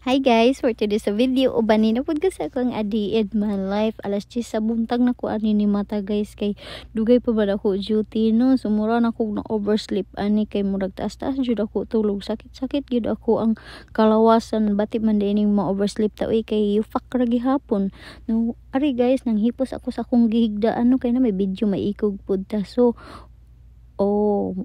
Hi guys, for today's video, ubanin na pud ka sa akong adiid man life. Alas 10 sa buntag na ko ani ni mata guys, kay dugay pa ba ako duty no. Sumura na ko na oversleep ani, kay murag taas-taas jud ako tulog. Sakit-sakit jud ako ang kalawasan, bati man dining ma-oversleep ta oy, kay yufak ra gihapon. No, ari guys, nang hipos ako sa akong gihigdaan no, kay na may video maikog pud ta. So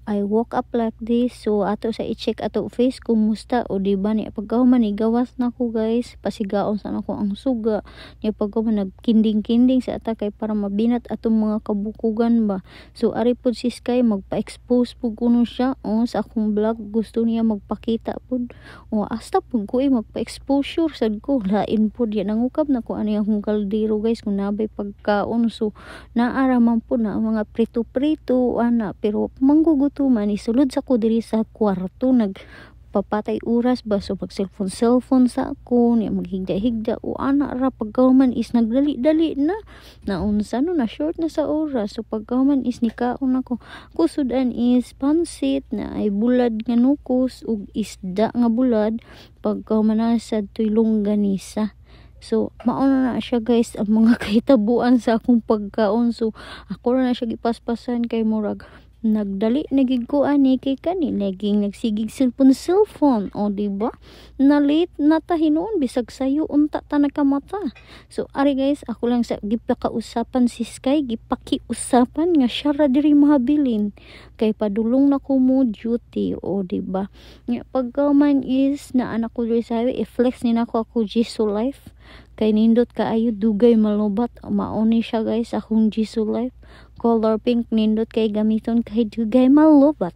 I woke up like this. So ato sa i-check ato face kumusta, o di ba ni pagkahuman igawas na ko guys, pasigaon sa nako ang suga ni pagkahuman nagkinding-kinding sa ata kay para mabinat atong mga kabukugan ba. So ari pud si Sky magpa-expose pud kuno siya sa akong vlog, gusto niya magpakita pud hasta pud ko magpa-exposure sad ko, lain pud yan nangukab na ko ani akong kaldero guys kung nabay pagkaon. So naara man pud na mga prito-prito ana, pero manggugutuman isulod sa ko diri sa kwarto nagpapatay oras ba. So mag cellphone sa ako niya, maghigda-higda o ana ra pagkauman is nagdali-dali na naunsa no, na short na sa oras. So pagkauman is nikaon ako kusudan is pansit na ay bulad nga nukos ug isda nga bulad, pagkauman na sa tuylong ganisa. So mauna na siya guys ang mga kahitabuan sa akong pagkaon. So ako na siya gipaspasan kay murag nagdali nagig ko ani, kay kani naging nagsigig cellphone o diba na late na ta hinuon bisag sayo unta ta nagkamata. So ari guys, ako lang sa gipakausapan si Sky, gipakiusapan nga siya ra diri mahabilin kay padulong na ko mo duty o diba nga pagkauman is na anak ko diri sa i-flex ni nako ako Jisoo Life kay nindot kaayo dugay malubat mauni siya guys akong Jisoo Life color pink, nindot kay gamiton kay dugay malubat.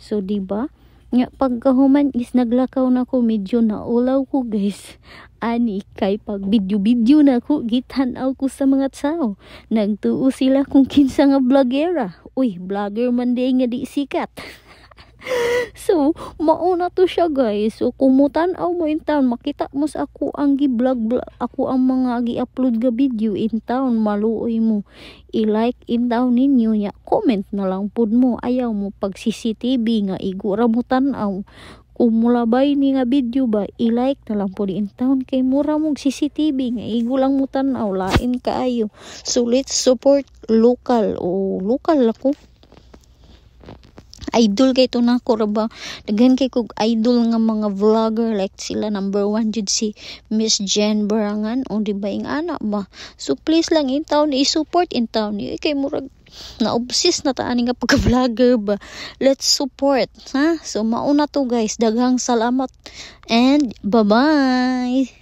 So diba nga pagkahuman is naglakaw na ko, medyo naulaw ko guys ani, kay pag video na ko gitanaw ko sa mga tao, nagtuo sila kung kinsa nga vlogera. Uy, vlogger man day nga di sikat. So mauna to siya guys. So kumutan-aw mo in town, makita mo sa ako ang gi-vlog, ako ang mga gi-upload ga video in town, maluoy mo i-like in town ninyo nya, comment na lang pud mo. Ayaw mo pag CCTV nga igura mo tan-aw, kung mulabay ni nga video ba i-like na lang pud in town, kay mura mong CCTV nga igulang mo tan-aw, lain kaayo. So let's support local ako. Idol kay to na ko ra ba, daghan kay kog idol nga mga vlogger, like sila number 1 jud si Miss Jen Barangan o di ba ing ana ba. So please lang in town i-support in town kay murag na-obsess na ta ani nga pagka-vlogger ba. Let's support ha. So mauna to guys, daghang salamat and bye bye.